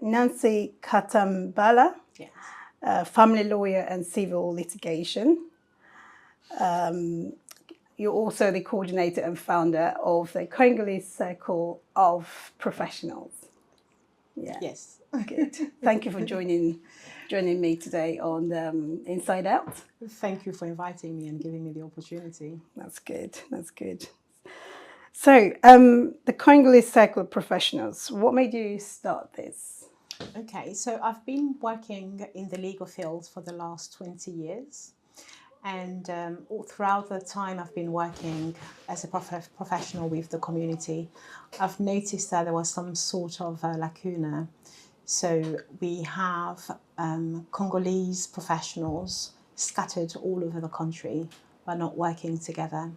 Nancy Katambala, Yes. Family lawyer and civil litigation. You're also the coordinator and founder of the Congolese Circle of Professionals. Yeah. Yes. Good. Thank you for joining me today on Inside Out. Thank you for inviting me and giving me the opportunity. That's good. That's good. So, the Congolese Circle of Professionals, what made you start this? Okay, so I've been working in the legal field for the last 20 years. And all throughout the time I've been working as a professional with the community, I've noticed that there was some sort of lacuna. So we have Congolese professionals scattered all over the country, but not working together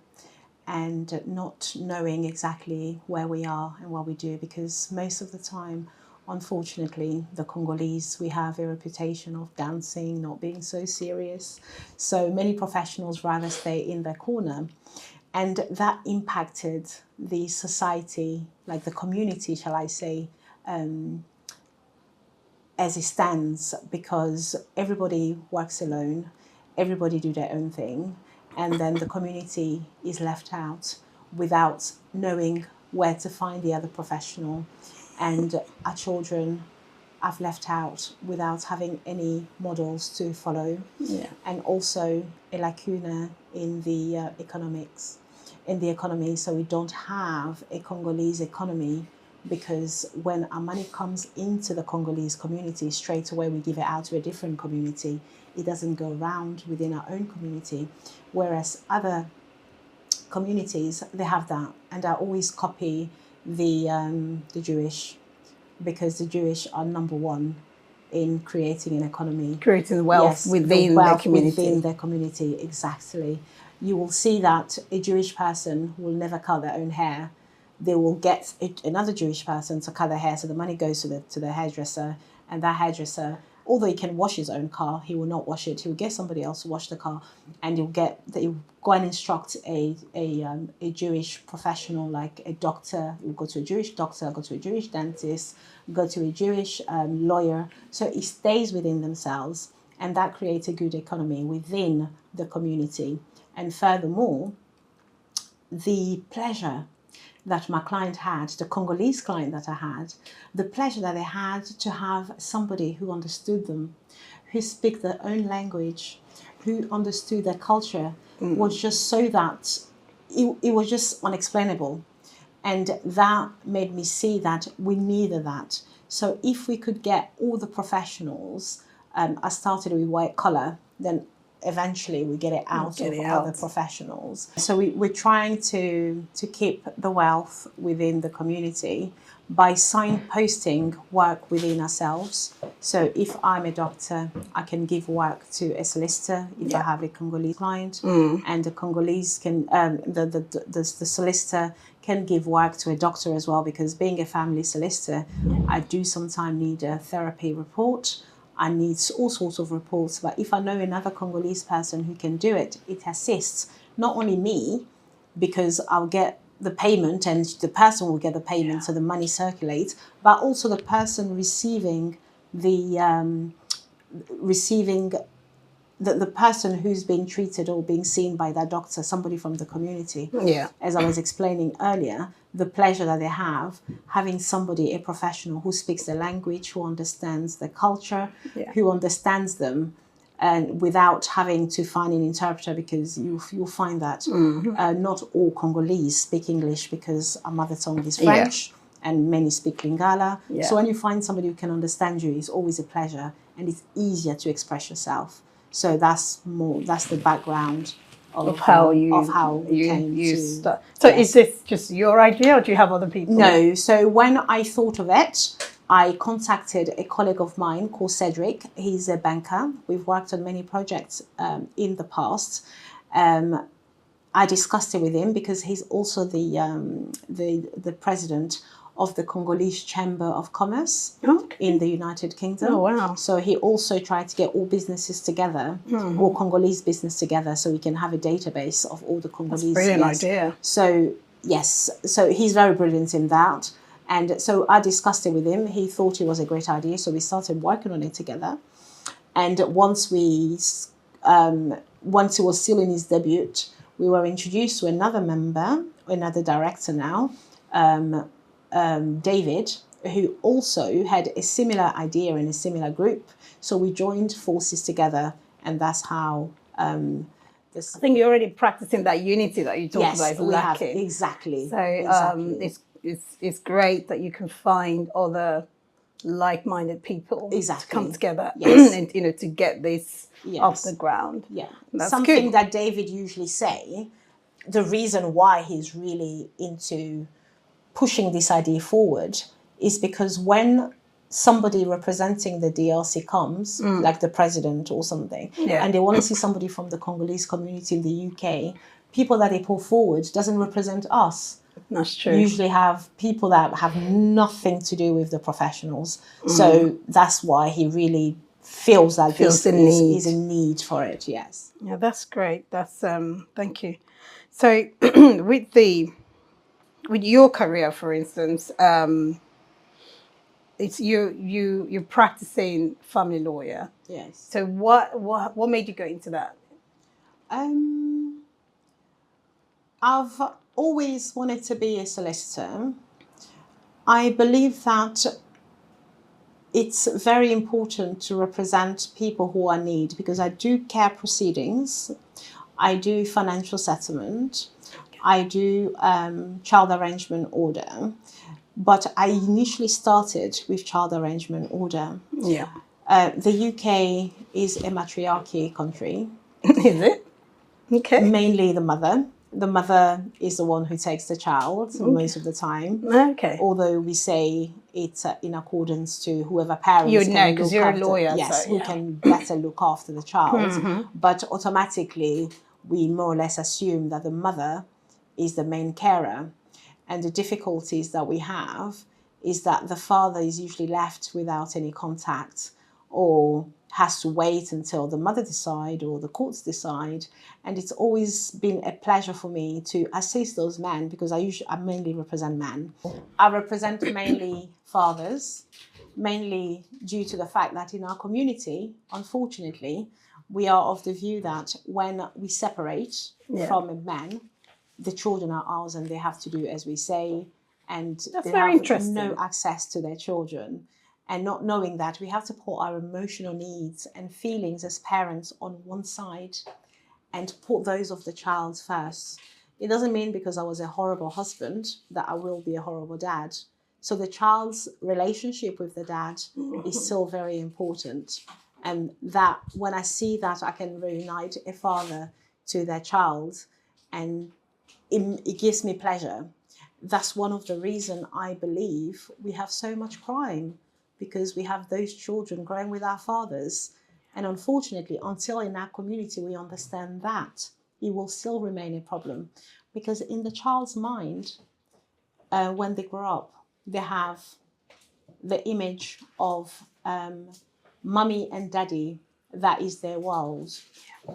and not knowing exactly where we are and what we do, because most of the time, unfortunately, the Congolese, we have a reputation of dancing, not being so serious. So many professionals rather stay in their corner. And that impacted the society, like the community, shall I say, as it stands, because everybody works alone, everybody do their own thing, and then the community is left out without knowing where to find the other professional. And our children have left out without having any models to follow. Yeah. And also a lacuna in the economy. So we don't have a Congolese economy, because when our money comes into the Congolese community, straight away we give it out to a different community. It doesn't go around within our own community. Whereas other communities, they have that, and I always copy the Jewish, because the Jewish are number one in creating an economy. Creating wealth within their community. Within their community, exactly. You will see that a Jewish person will never cut their own hair. They will get another Jewish person to cut their hair, so the money goes to the hairdresser, and that hairdresser, although he can wash his own car, he will not wash it. He will get somebody else to wash the car, and he'll go and instruct a Jewish professional, like a doctor. He'll go to a Jewish doctor, go to a Jewish dentist, go to a Jewish lawyer. So it stays within themselves, and that creates a good economy within the community. And furthermore, the pleasure that my client had, the Congolese client that I had, the pleasure that they had to have somebody who understood them, who speak their own language, who understood their culture, was just so that it was just unexplainable. And that made me see that we needed that. So if we could get all the professionals, I started with white collar, then eventually we get it out of other professionals. So we're trying to keep the wealth within the community by signposting work within ourselves. So if I'm a doctor, I can give work to a solicitor if I have a Congolese client, and the Congolese can the solicitor can give work to a doctor as well, because being a family solicitor, I do sometimes need a therapy report. I need all sorts of reports, but if I know another Congolese person who can do it, it assists not only me, because I'll get the payment and the person will get the payment, so the money circulates, but also the person receiving the person who's being treated or being seen by that doctor, somebody from the community. Yeah. As I was explaining earlier, the pleasure that they have having somebody, a professional who speaks the language, who understands the culture, who understands them, and without having to find an interpreter, because you'll find that not all Congolese speak English, because our mother tongue is French, and many speak Lingala. So when you find somebody who can understand you, it's always a pleasure, and it's easier to express yourself. So that's the background of how you came to start. So is this just your idea, or do you have other people? No. So when I thought of it, I contacted a colleague of mine called Cedric. He's a banker. We've worked on many projects in the past. I discussed it with him because he's also the president of the Congolese Chamber of Commerce Okay. in the United Kingdom. Oh, wow. So he also tried to get all businesses together, all Congolese business together, so we can have a database of all the Congolese. That's a brilliant idea. So, yes, so he's very brilliant in that. And so I discussed it with him. He thought it was a great idea, so we started working on it together. And once it was still in his debut, we were introduced to another member, another director now, David, who also had a similar idea in a similar group. So we joined forces together, and that's how this. I think you're already practicing that unity that you talked about. Yes, Is we have, lacking. exactly. So exactly. it's great that you can find other like-minded people to come together Yes. and to get this off the ground. Yeah, That's something good. that David usually say. The reason why he's really into pushing this idea forward is because when somebody representing the DRC comes, like the president or something, and they want to see somebody from the Congolese community in the UK, people that they pull forward doesn't represent us. That's true. Usually have people that have nothing to do with the professionals. So that's why he really feels that this is a need for it. Yes. Yeah, that's great. That's thank you. So with your career, for instance, it's you're practicing family lawyer. Yes. So what made you go into that? I've always wanted to be a solicitor. I believe that it's very important to represent people who are in need, because I do care proceedings, I do financial settlement, I do child arrangement order, but I initially started with child arrangement order. Yeah. The UK is a matriarchy country. Is it? Okay. Mainly the mother. The mother is the one who takes the child most of the time. Okay. Although we say it's in accordance to whoever parents You know, because you're a lawyer. Yes, so, who can better look after the child. But automatically, we more or less assume that the mother is the main carer. And the difficulties that we have is that the father is usually left without any contact, or has to wait until the mother decide or the courts decide. And it's always been a pleasure for me to assist those men, because I mainly represent men. I represent mainly fathers, mainly due to the fact that in our community, unfortunately, we are of the view that when we separate from a man, the children are ours and they have to do as we say, and That's they very have interesting. no access to their children. And not knowing that, we have to put our emotional needs and feelings as parents on one side and put those of the child first. It doesn't mean because I was a horrible husband that I will be a horrible dad. So the child's relationship with the dad is still very important. And that when I see that I can reunite a father to their child, and it gives me pleasure. That's one of the reasons I believe we have so much crime, because we have those children growing with our fathers. And unfortunately, until in our community we understand that, it will still remain a problem. Because in the child's mind, when they grow up, they have the image of mummy and daddy, that is their world.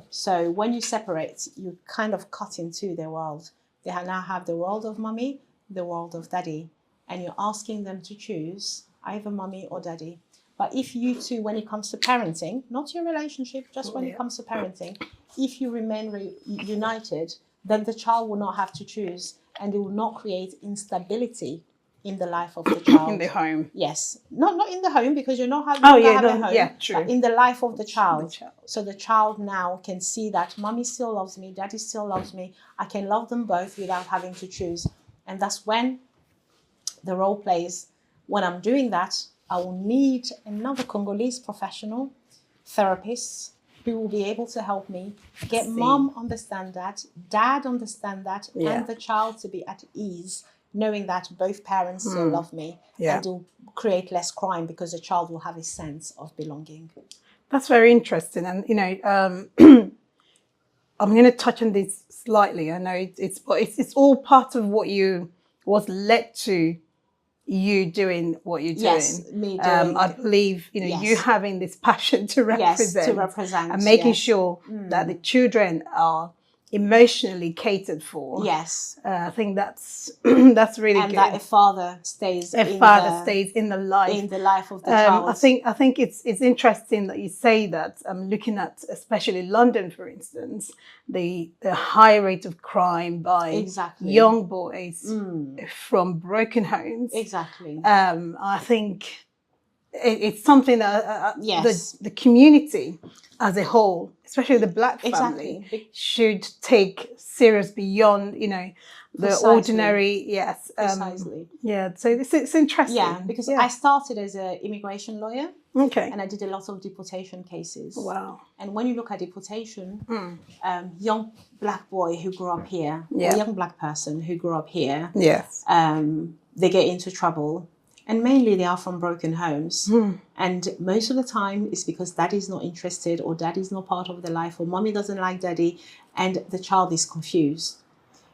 So when you separate, you kind of cut into their world. They now have the world of mummy, the world of daddy, and you're asking them to choose either mummy or daddy. But if you two, when it comes to parenting, not your relationship, just when it comes to parenting, if you remain united, then the child will not have to choose, and it will not create instability in the life of the child. In the home. Yes. Not in the home, because you're not having a home. Yeah, true. But in the life of the child. So the child now can see that mommy still loves me, daddy still loves me. I can love them both without having to choose. And that's when the role plays. When I'm doing that, I will need another Congolese professional, therapist, who will be able to help me get mom understand that, dad understand that, and the child to be at ease, knowing that both parents still love me, and it will create less crime, because the child will have a sense of belonging. That's very interesting. And, I'm going to touch on this slightly. I know it's all part of what you was led to you doing what you're doing. Yes, me doing. I believe, you know, Yes. you having this passion to represent, Yes, to represent, and making yes. sure that the children are emotionally catered for. Yes. I think that's that's really And good. that a father stays stays in the life of the child. I think it's interesting that you say that. Looking at especially London, for instance, the high rate of crime by Exactly. young boys from broken homes. Exactly. I think it's something that Yes. the community as a whole, especially the Black family, Exactly. should take serious beyond, you know, the Precisely. ordinary. Yes. Precisely. Yeah. So it's interesting. Yeah, because I started as an immigration lawyer. Okay. And I did a lot of deportation cases. Wow. And when you look at deportation, young Black boy who grew up here, or young Black person who grew up here, yes, they get into trouble. And mainly they are from broken homes. And most of the time it's because daddy's not interested, or daddy's not part of their life, or mommy doesn't like daddy, and the child is confused.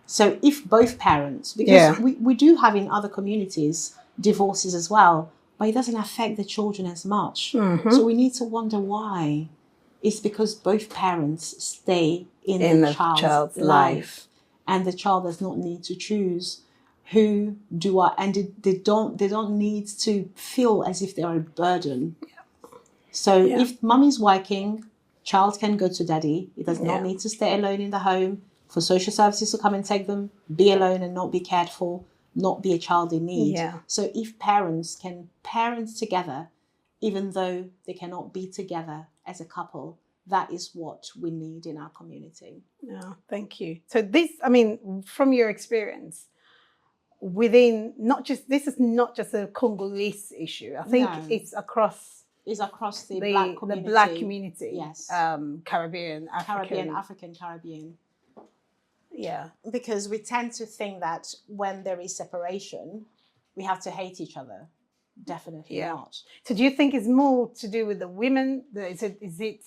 So if both parents, because we do have in other communities divorces as well, but it doesn't affect the children as much. So we need to wonder why. It's because both parents stay in the child's life, and the child does not need to choose who do I, and they don't need to feel as if they are a burden. So if mommy's working, child can go to daddy. It does not need to stay alone in the home, for social services to come and take them, be alone and not be cared for, not be a child in need. So if parents can parent together, even though they cannot be together as a couple, that is what we need in our community. Yeah, thank you. So this, I mean, from your experience, within this is not just a Congolese issue. I think it's across the Black community. Yes. Caribbean, African. Yeah. Because we tend to think that when there is separation, we have to hate each other. Definitely not. So do you think it's more to do with the women? Is it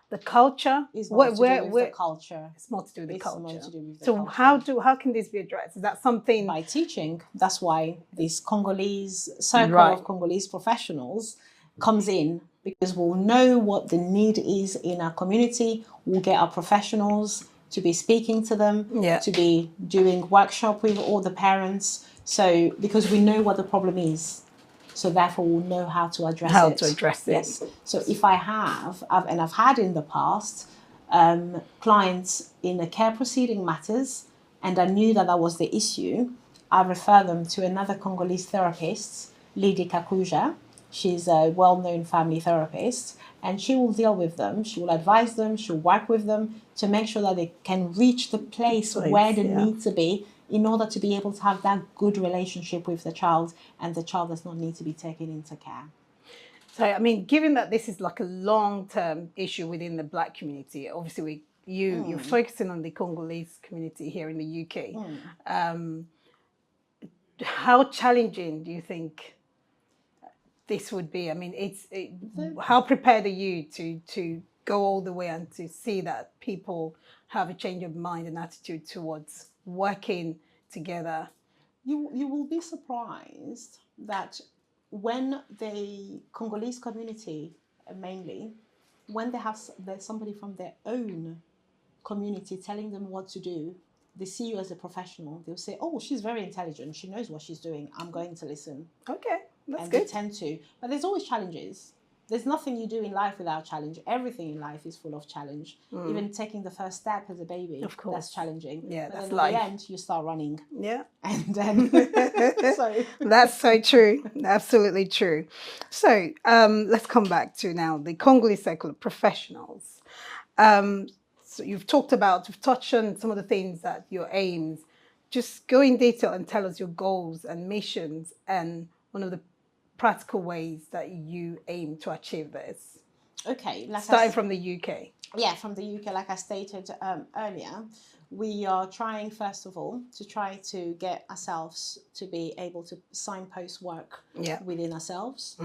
the culture? It's more to do with the culture. It's more to do with the culture. More to do with the so culture. how can this be addressed? Is that something? By teaching. That's why this Congolese Circle of Congolese Professionals comes in, because we'll know what the need is in our community. We'll get our professionals to be speaking to them, to be doing workshop with all the parents. So because we know what the problem is, so therefore we'll know how to address it. Yes. So if I've had in the past clients in a care proceeding matters, and I knew that was the issue, I refer them to another Congolese therapist, Lady Kakuja. She's a well-known family therapist, and she will deal with them. She will advise them. She'll work with them to make sure that they can reach the place where they need to be, in order to be able to have that good relationship with the child, and the child does not need to be taken into care. So, I mean, given that this is like a long-term issue within the Black community, obviously you're focusing on the Congolese community here in the UK. How challenging do you think this would be? I mean, how prepared are you to go all the way and to see that people have a change of mind and attitude towards working together? You will be surprised that when the Congolese community, mainly, when there's somebody from their own community telling them what to do, they see you as a professional. They'll say, "Oh, she's very intelligent. She knows what she's doing. I'm going to listen." Okay, that's good. They tend to. But there's always challenges. There's nothing you do in life without challenge. Everything in life is full of challenge. Even taking the first step as a baby, of course, that's challenging. Yeah, but that's then life. At the end, you start running. Yeah. And then... That's so true. Absolutely true. So let's come back to now the Congolese Circle of Professionals. So you've touched on some of the things that your aims. Just go in detail and tell us your goals and missions, and one of the practical ways that you aim to achieve this. Okay. Starting from the UK. Yeah, from the UK, like I stated earlier, we are trying, first of all, to try to get ourselves to be able to signpost work within ourselves.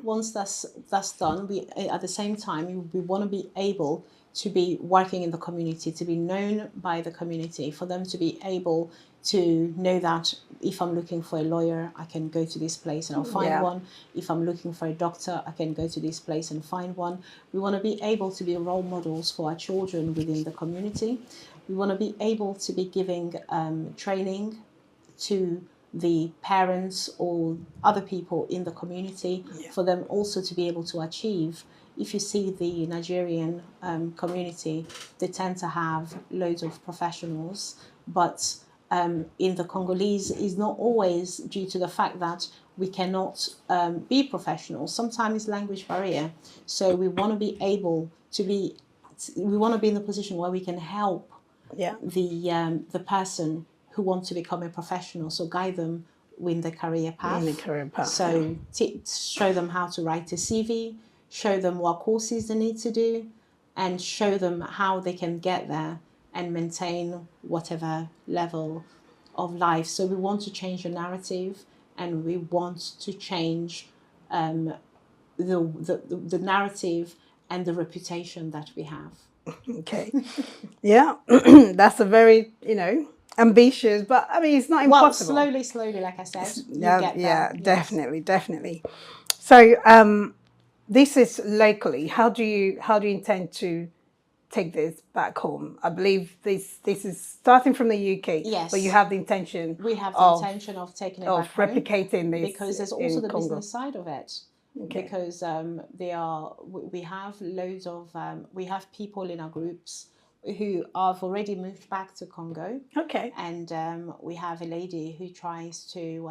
Once that's done, we at the same time we want to be able to be working in the community, to be known by the community, for them to be able to know that if I'm looking for a lawyer, I can go to this place and I'll find one. If I'm looking for a doctor, I can go to this place and find one. We want to be able to be role models for our children within the community. We want to be able to be giving training to the parents or other people in the community, for them also to be able to achieve. If you see the Nigerian community, they tend to have loads of professionals, but in the Congolese is not always due to the fact that we cannot be professionals. Sometimes language barrier. So we want to be able to be, we want to be in the position where we can help the person who wants to become a professional. So guide them in the career path. So show them how to write a CV, show them what courses they need to do, and show them how they can get there and maintain whatever level of life. So we want to change the narrative, and we want to change the narrative and the reputation that we have. Okay. Yeah. That's a very, ambitious, but I mean, it's not impossible. Well, slowly, like I said, you get there. Definitely. So, this is locally. How do you intend to take this back home? I believe this is starting from the UK. Yes. But you have the intention. We have the intention of taking it back home, replicating this, because there's also the Congo. business side of it. Okay. Because we have loads of we have people in our groups who have already moved back to Congo. Okay. And we have a lady who tries to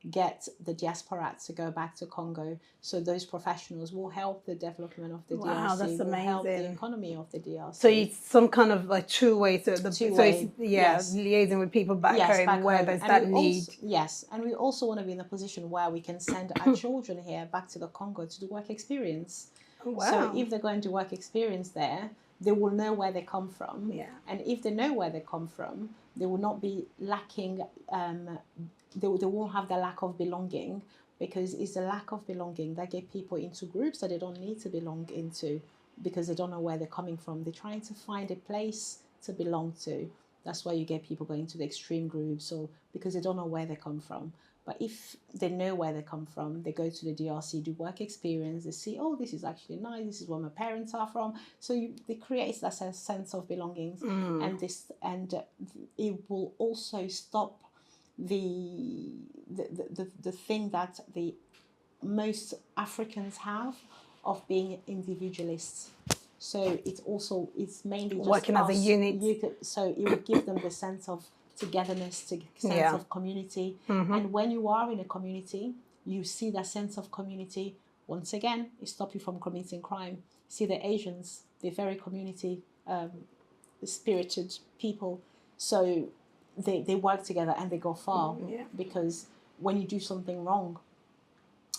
get the Diaspora to go back to Congo. So those professionals will help the development of the DRC. Wow, that's amazing. Will help the economy of the DRC. So it's some kind of like two-way. So Two-way, yes. Liaising with people back home where there's that need. Yes, and we also want to be in a position where we can send our children here back to the Congo to do work experience. Oh, wow. So if they're going to work experience there, they will know where they come from. Yeah. And if they know where they come from, they will not be lacking, they won't have the lack of belonging, because it's the lack of belonging that get people into groups that they don't need to belong into, because they don't know where they're coming from. They're trying to find a place to belong to. That's why you get people going to the extreme groups, or because they don't know where they come from. But if they know where they come from, they go to the DRC, do work experience, they see, oh, this is actually nice, this is where my parents are from. So it creates that sense of belonging. And it will also stop the thing that the most Africans have of being individualists. So it's mainly just working as a unit. So it will give them the sense of togetherness, sense of community. And when you are in a community, you see that sense of community. Once again, it stops you from committing crime. See the Asians, they're very community spirited people. So they work together and they go far. Because when you do something wrong,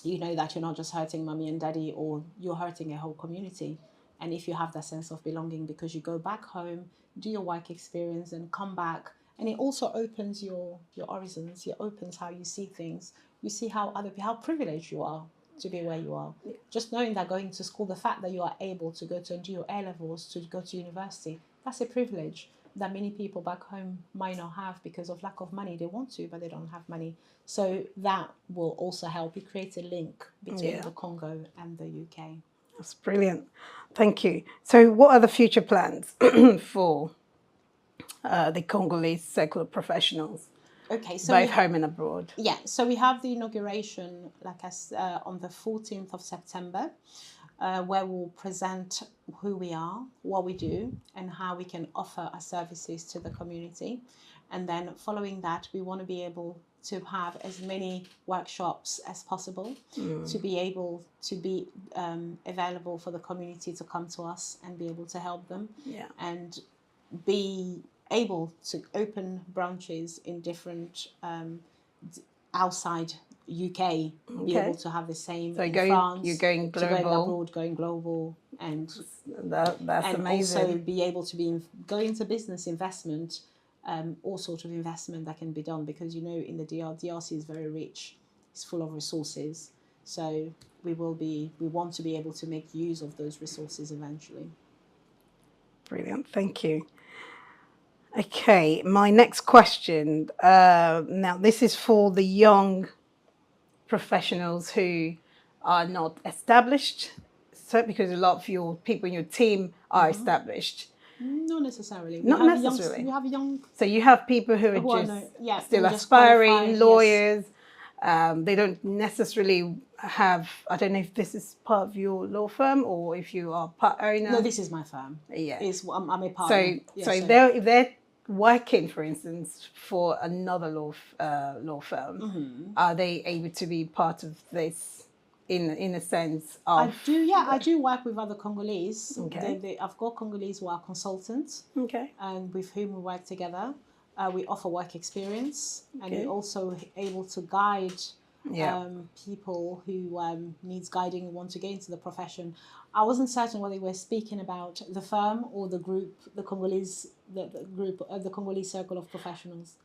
you know that you're not just hurting mommy and daddy, or you're hurting a whole community. And if you have that sense of belonging, because you go back home, do your work experience and come back, and it also opens your horizons. It opens how you see things. You see how privileged you are to be where you are. Just knowing that going to school, the fact that you are able to go to and do your A-levels, to go to university, that's a privilege that many people back home might not have because of lack of money. They want to, but they don't have money. So that will also help. It creates a link between the Congo and the UK. That's brilliant. Thank you. So what are the future plans for the Congolese Circle of Professionals? Okay, so both home and abroad. Yeah, so we have the inauguration, on the 14th of September, where we'll present who we are, what we do, and how we can offer our services to the community. And then following that, we want to be able to have as many workshops as possible, to be able to be available for the community to come to us and be able to help them, and be able to open branches in different outside UK, be able to have the same in France. You're going global. To going abroad, going global, and that's amazing. Also be able to go into business investment, all sort of investment that can be done, because in the DRC is very rich, it's full of resources. So we want to be able to make use of those resources eventually. Brilliant. Thank you. Okay, my next question. Now, this is for the young professionals who are not established. So, because a lot of your people in your team are established. Not necessarily. Not necessarily. We have young So you have people who are who are just who still are just aspiring qualified, yes. lawyers. They don't necessarily have. I don't know if this is part of your law firm or if you are part owner. No, this is my firm. Yeah. I'm a partner. So if they're working, for instance, for another law firm, are they able to be part of this in a sense of? I do work with other Congolese. Okay. I've got Congolese who are consultants. Okay. And with whom we work together. We offer work experience, and we're also able to guide people who needs guiding and want to get into the profession. I wasn't certain whether we were speaking about the firm or the group, the Congolese Circle of Professionals.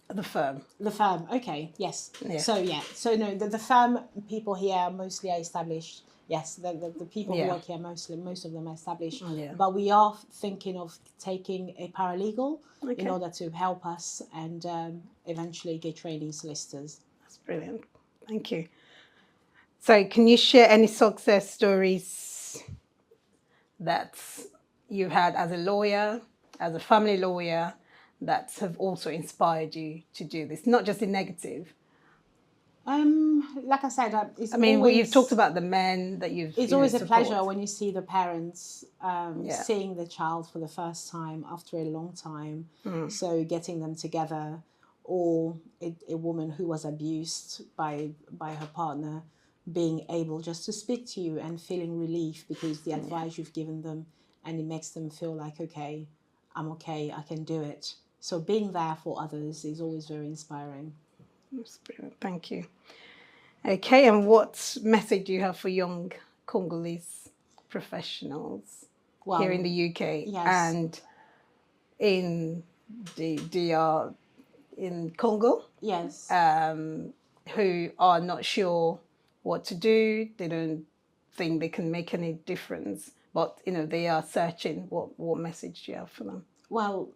The firm. The firm, okay, yes. Yeah. So no, the firm people here mostly are established. Yes, the people who work here most of them are established. But we are thinking of taking a paralegal in order to help us and eventually get training solicitors. That's brilliant. Thank you. So can you share any success stories that you've had as a lawyer, as a family lawyer, that have also inspired you to do this, not just in negative? Like I said, you've talked about the men that you've. It's always a pleasure when you see the parents seeing the child for the first time after a long time. So getting them together, or a woman who was abused by her partner, being able just to speak to you and feeling relief because the advice you've given them, and it makes them feel like, okay, I'm okay, I can do it. So being there for others is always very inspiring. That's brilliant. Thank you. Okay, and what message do you have for young Congolese professionals here in the UK and in the DR in Congo? Yes. Who are not sure what to do, they don't think they can make any difference, but they are searching. What message do you have for them? Well,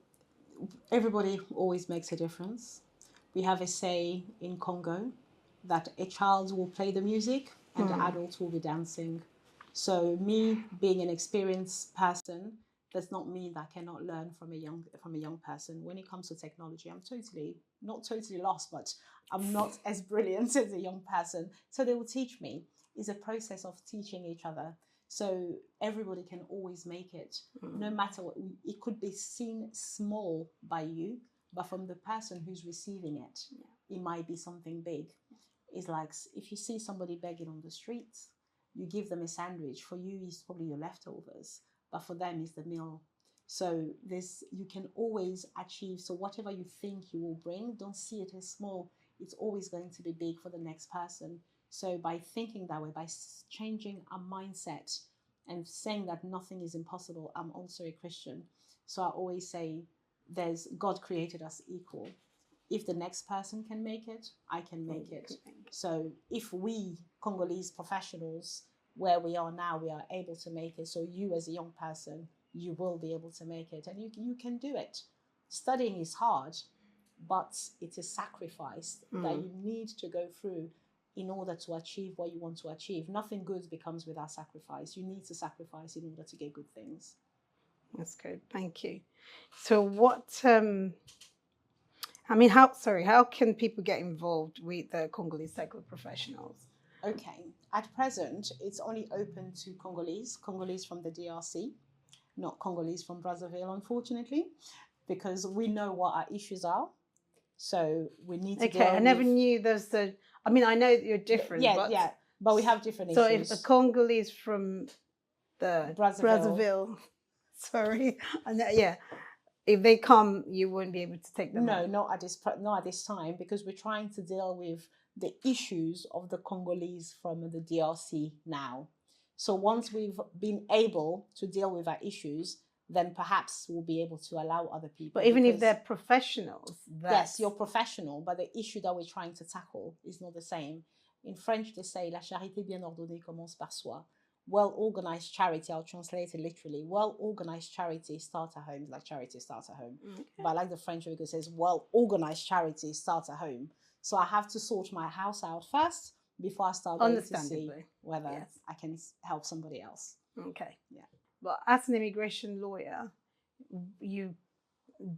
everybody always makes a difference. We have a say in Congo that a child will play the music and the adults will be dancing. So me being an experienced person does not mean that I cannot learn from a young person. When it comes to technology, I'm not totally lost, but I'm not as brilliant as a young person. So they will teach me. It's a process of teaching each other. So everybody can always make it, no matter what. It could be seen small by you, but from the person who's receiving it, it might be something big. It's like if you see somebody begging on the streets, you give them a sandwich. For you, it's probably your leftovers, but for them, it's the meal. So you can always achieve. So whatever you think you will bring, don't see it as small. It's always going to be big for the next person. So by thinking that way, by changing our mindset and saying that nothing is impossible, I'm also a Christian. So I always say God created us equal. If the next person can make it, I can make it. So if we Congolese professionals, where we are now, we are able to make it. So you as a young person, you will be able to make it, and you can do it. Studying is hard, but it's a sacrifice that you need to go through in order to achieve what you want to achieve. Nothing good becomes without sacrifice. You need to sacrifice in order to get good things. That's good. Thank you. So how can people get involved with the Congolese Circle of Professionals? Okay. At present, it's only open to Congolese from the DRC, not Congolese from Brazzaville, unfortunately, because we know what our issues are. So we need to I never knew there's I know you're different. But we have different issues. So if a Congolese from the Brazzaville sorry, if they come, you won't be able to take them. No, not at this time, because we're trying to deal with the issues of the Congolese from the DRC now. So once we've been able to deal with our issues, then perhaps we'll be able to allow other people. But even if they're professionals, yes, you're professional, but the issue that we're trying to tackle is not the same. In French, they say la charité bien ordonnée commence par soi. well-organized charity, I'll translate it literally, well-organized charity starts at home, like charity starts at home. Okay. But I like the French way because it says well-organized charity starts at home. So I have to sort my house out first before I start going to see Understandably. whether Yes. I can help somebody else. Okay. Yeah. But as an immigration lawyer, you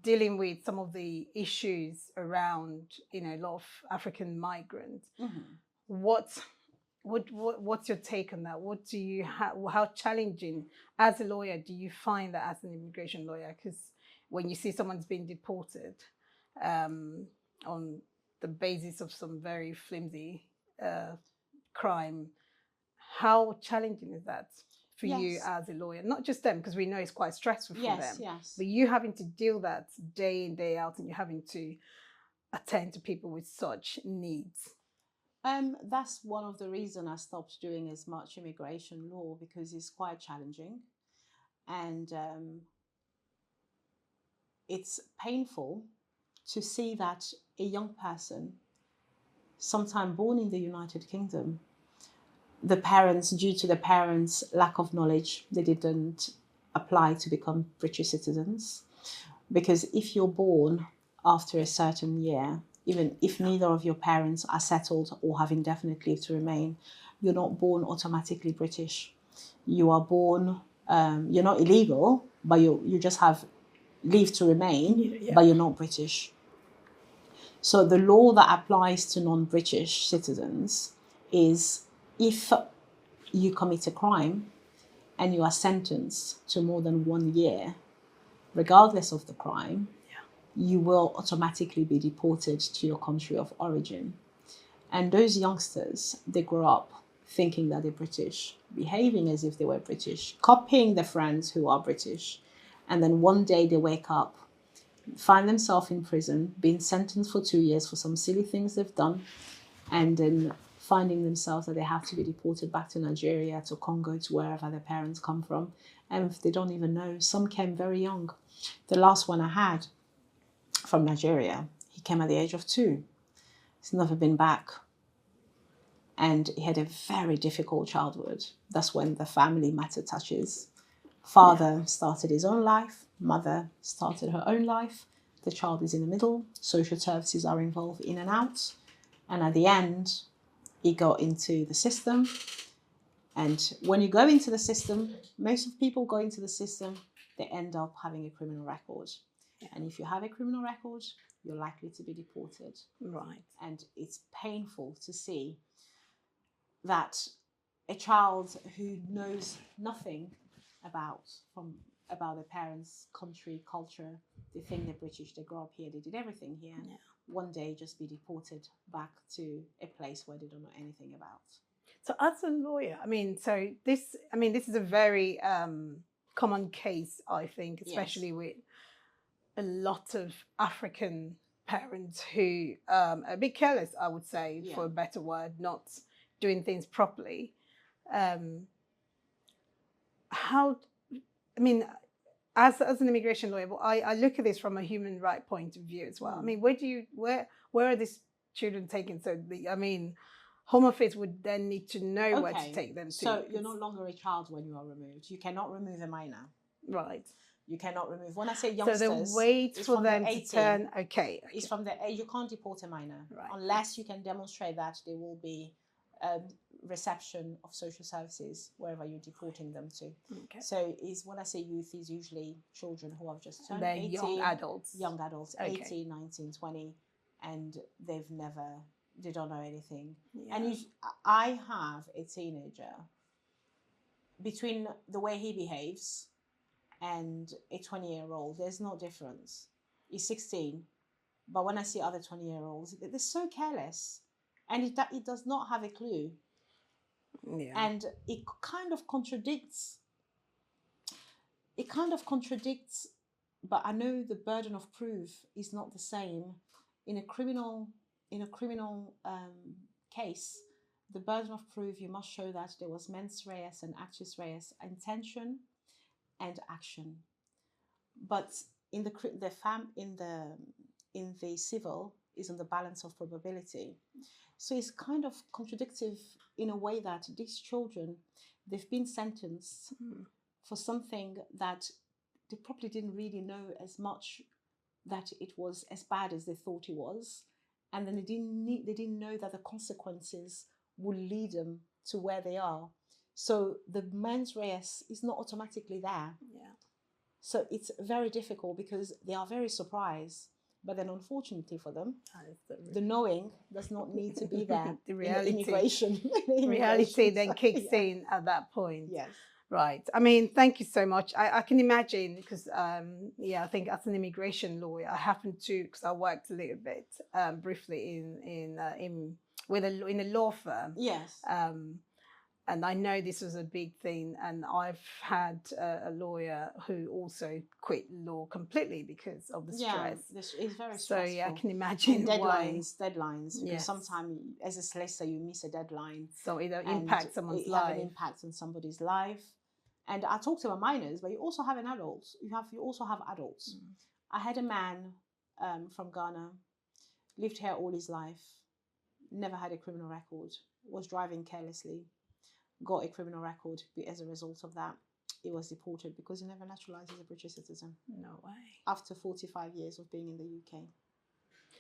dealing with some of the issues around, you know, a lot of African migrants. What's your take on that? What do you how challenging as a lawyer do you find that as an immigration lawyer? Because when you see someone's being deported on the basis of some very flimsy crime, how challenging is that for you as a lawyer? Not just them, because we know it's quite stressful for them. Yes. But you having to deal that day in, day out, and you're having to attend to people with such needs. That's one of the reasons I stopped doing as much immigration law, because it's quite challenging, and it's painful to see that a young person, sometime born in the United Kingdom, the parents, due to the parents' lack of knowledge, they didn't apply to become British citizens. Because if you're born after a certain year, even if neither of your parents are settled or have indefinite leave to remain, you're not born automatically British. You are born, you're not illegal, but you just have leave to remain, but you're not British. So the law that applies to non-British citizens is, if you commit a crime and you are sentenced to more than 1 year, regardless of the crime, you will automatically be deported to your country of origin. And those youngsters, they grow up thinking that they're British, behaving as if they were British, copying their friends who are British. And then one day they wake up, find themselves in prison, being sentenced for 2 years for some silly things they've done, and then finding themselves that they have to be deported back to Nigeria, to Congo, to wherever their parents come from. And if they don't even know, some came very young. The last one I had from Nigeria, he came at the age of 2. He's never been back. And he had a very difficult childhood. That's when the family matter touches. Father started his own life. Mother started her own life. The child is in the middle. Social services are involved in and out. And at the end, he got into the system. And when you go into the system, most of people go into the system, they end up having a criminal record. And if you have a criminal record, you're likely to be deported. Right. And it's painful to see that a child who knows nothing about their parents' country, culture, they think they're British, they grow up here, they did everything here, one day just be deported back to a place where they don't know anything about. So as a lawyer, this is a very common case, I think, especially with a lot of African parents who are a bit careless, I would say, for a better word, not doing things properly. As an immigration lawyer, I look at this from a human right point of view as well. Where are these children taken? So Home Office would then need to know where to take them to. So you're no longer a child when you are removed. You cannot remove a minor. Right. You cannot remove. When I say youngsters, so they wait for them to turn. Okay. It's from the age. You can't deport a minor unless you can demonstrate that there will be reception of social services wherever you're deporting them to. Okay. So when I say youth, is usually children who have just turned They're 18. Young adults, okay. 18, 19, 20, and they don't know anything. Yeah. And I have a teenager, between the way he behaves and a 20-year-old, there's no difference. He's 16, but when I see other 20-year-olds, they're so careless, and it does not have a clue. Yeah. And it kind of contradicts. But I know the burden of proof is not the same in a criminal case. The burden of proof, you must show that there was mens rea and actus reus, intention and action. But in the civil is on the balance of probability. So it's kind of contradictive in a way that these children, they've been sentenced for something that they probably didn't really know as much, that it was as bad as they thought it was, and then they didn't know that the consequences will lead them to where they are. So the mens res is not automatically there. Yeah. So it's very difficult because they are very surprised. But then, unfortunately for them, the knowing does not need to be there. The reality. In immigration. Reality then kicks yeah. in at that point. Yes. Right. I mean, thank you so much. I can imagine because, I think as an immigration lawyer, I happened to, because I worked a little bit briefly in a law firm. Yes. And I know this was a big thing. And I've had a lawyer who also quit law completely because of the stress. This is very stressful. So yeah, I can imagine and deadlines, because Yes. sometimes as a solicitor you miss a deadline. So it impacts someone's life. Have an impact on somebody's life. And I talk to my minors, but you also have an adult. You also have adults. I had a man from Ghana, lived here all his life, never had a criminal record, was driving carelessly, got a criminal record. As a result of that, he was deported because he never naturalized as a British citizen. No way. After 45 years of being in the UK.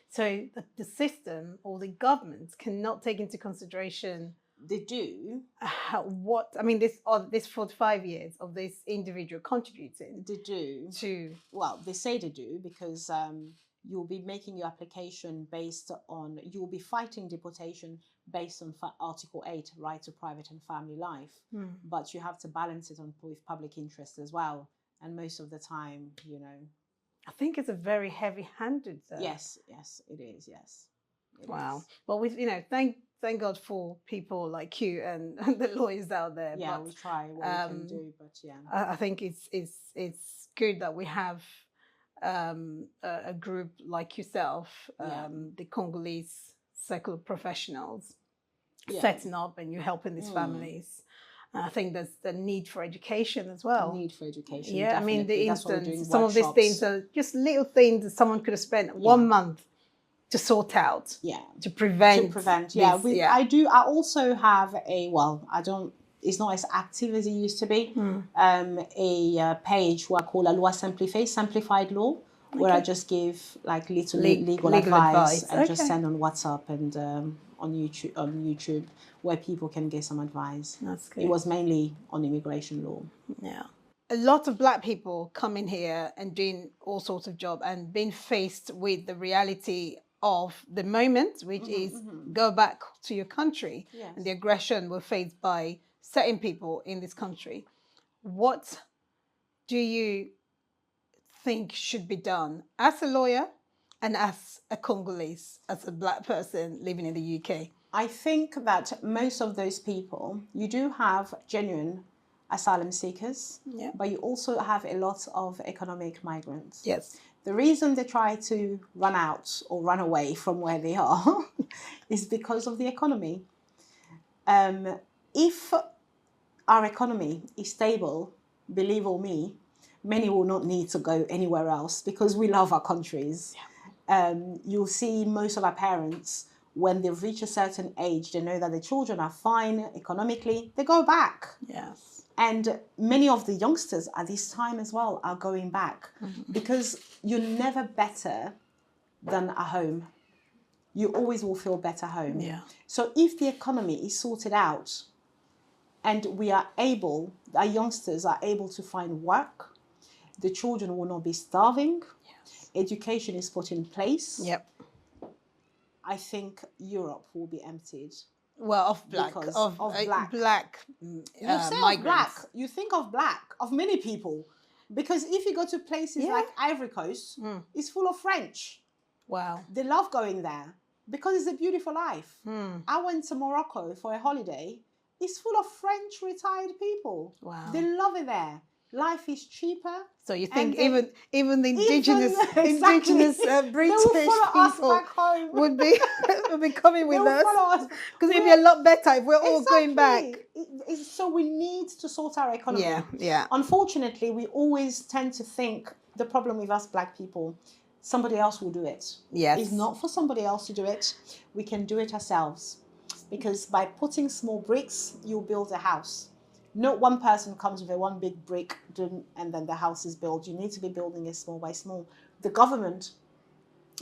So the system or the government cannot take into consideration. They do. This 45 years of this individual contributing. They do. To. Well, they say they do because you'll be making your application you'll be fighting deportation based on Article 8, right to private and family life. But you have to balance it with public interest as well. And most of the time, I think it's a very heavy-handed. Yes, it is. Yes. Wow. Well, thank God for people like you and the lawyers out there. Yeah, we try what we can do, but yeah. I think it's good that we have a group like yourself, the Congolese Circle of Professionals, setting up and you're helping these families. I think there's the need for education as well. Need for education. Yeah, definitely. I mean, the That's why we're instance, doing some of these things are just little things that someone could have spent 1 month to sort out. Yeah. To prevent. I also have it's not as active as it used to be. A page where I call La Loi Simplifiée, Simplified Law, where I just give like little legal advice and just send on WhatsApp and on YouTube, where people can get some advice. That's good. It was mainly on immigration law. Yeah. A lot of Black people coming here and doing all sorts of jobs and being faced with the reality of the moment, which is go back to your country. Yes. And the aggression we're faced by certain people in this country. What do you think should be done as a lawyer and as a Congolese, as a Black person living in the UK? I think that most of those people, you do have genuine asylum seekers, but you also have a lot of economic migrants. Yes. The reason they try to run out or run away from where they are is because of the economy. If our economy is stable, believe or me, many will not need to go anywhere else because we love our countries. Yeah. You'll see most of our parents, when they've reached a certain age, they know that the children are fine economically, they go back. Yes. And many of the youngsters at this time as well are going back because you're never better than at home. You always will feel better home. Yeah. So if the economy is sorted out and our youngsters are able to find work, the children will not be starving. Yes. Education is put in place. Yep. I think Europe will be emptied. Well, of black, of black migrants. You think of black, of many people. Because if you go to places like Ivory Coast, it's full of French. Wow. They love going there because it's a beautiful life. I went to Morocco for a holiday. It's full of French retired people. Wow. They love it there. Life is cheaper. So you think even the indigenous British people would be coming with us? Because it'd be a lot better if we're all going back. So we need to sort our economy. Yeah. Unfortunately, we always tend to think the problem with us Black people, somebody else will do it. Yes. It's not for somebody else to do it. We can do it ourselves. Because by putting small bricks, you'll build a house. Not one person comes with a one big brick and then the house is built. You need to be building it small by small. The government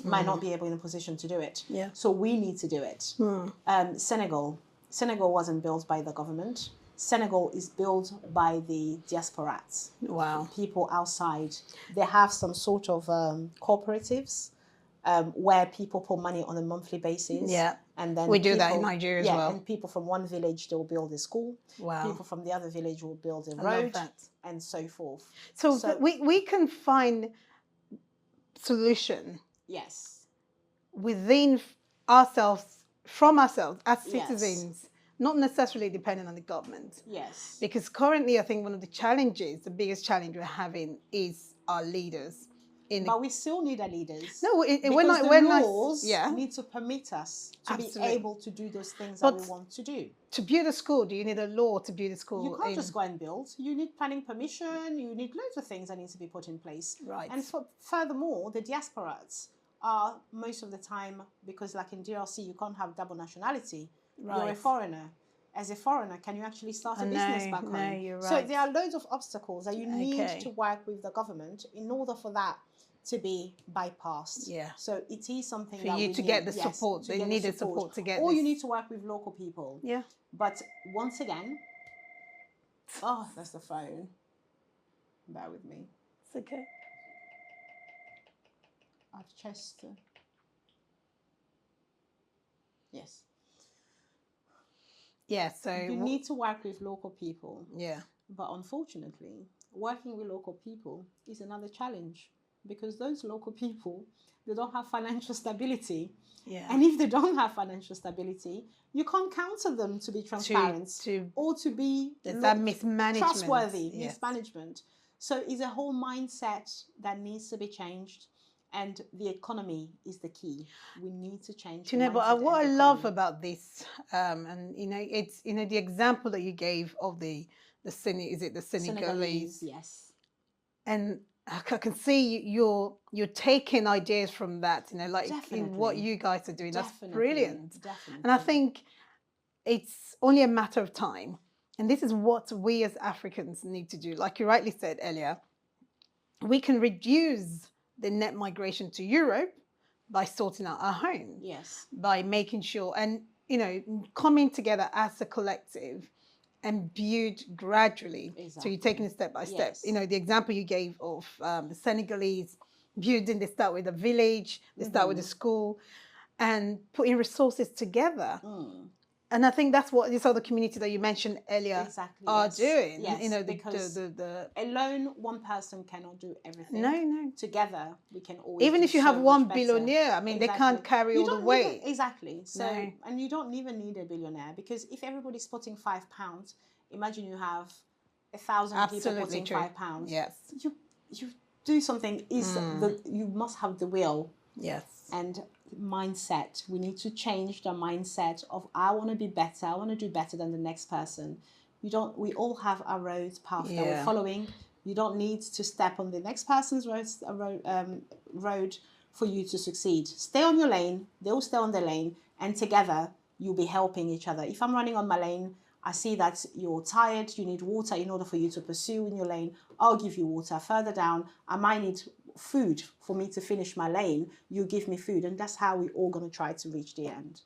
might not be able in a position to do it. Yeah. So we need to do it. Senegal wasn't built by the government. Senegal is built by the diasporats. Wow. People outside. They have some sort of cooperatives where people put money on a monthly basis. Yeah. And then we do that in Nigeria as well. And people from one village, they'll build a school. Wow. People from the other village will build a I road. love that. And so forth. So we can find solution. Yes. Within ourselves, from ourselves as Yes. citizens, not necessarily depending on the government. Yes. Because currently, I think one of the challenges, the biggest challenge we're having is our leaders. But we still need our leaders. No, because we're the not. laws Yeah. need to permit us to be Absolutely. able to do those things that we want to do. To build a school, do you need a law to build a school? You can't just go and build. You need planning permission. You need loads of things that need to be put in place. Right. And furthermore, the diasporas are most of the time, because like in DRC, you can't have double nationality. Right. You're a foreigner. As a foreigner, can you actually start a business back home? No, you're right. So there are loads of obstacles that you need to work with the government in order for that to be bypassed. Yeah. So it is something For that you we to need. get the Yes, support. to They get need the the support to get Or this. you need to work with local people. Yeah. But once again, oh, that's the phone. Bear with me. It's okay. I've just... yes. Yeah, so... You need to work with local people. Yeah. But unfortunately, working with local people is another challenge, because those local people, they don't have financial stability. Yeah. And if they don't have financial stability, you can't counsel them to be transparent or to be that mismanagement. Trustworthy, Yes. mismanagement. So it's a whole mindset that needs to be changed. And the economy is the key. We need to change. Do you know, but what I love about this, and you know, it's the example that you gave of the Senegalese? Yes. And I can see you're taking ideas from that, you know, like in what you guys are doing. That's brilliant. Definitely. And I think it's only a matter of time. And this is what we as Africans need to do. Like you rightly said earlier, we can reduce the net migration to Europe by sorting out our homes. Yes. By making sure, and, you know, coming together as a collective and build gradually. Exactly. So you're taking it step by step. Yes. You know, the example you gave of the Senegalese building, they start with a village, they start with a school, and putting resources together. And I think that's what this other community that you mentioned earlier are doing. Yes, you know, because alone, one person cannot do everything. No. Together, we can always. Even if you have one billionaire, I mean, they can't carry all the weight. Exactly. So, and you don't even need a billionaire, because if everybody's putting £5, imagine you have 1,000 people putting £5. Yes. You do something. You must have the will. Yes. And mindset. We need to change the mindset of, I want to be better. I want to do better than the next person. We all have our path that we're following. You don't need to step on the next person's road for you to succeed. Stay on your lane. They'll stay on their lane, and together you'll be helping each other. If I'm running on my lane, I see that you're tired, you need water in order for you to pursue in your lane, I'll give you water. Further down, I might need food for me to finish my lane, you give me food, and that's how we're all going to try to reach the end.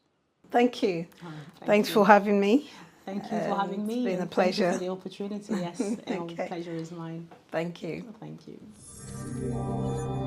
Thanks for having me. Thank you for having me. It's been a pleasure. Thank you for the opportunity. Yes, the pleasure is mine. Thank you. Thank you.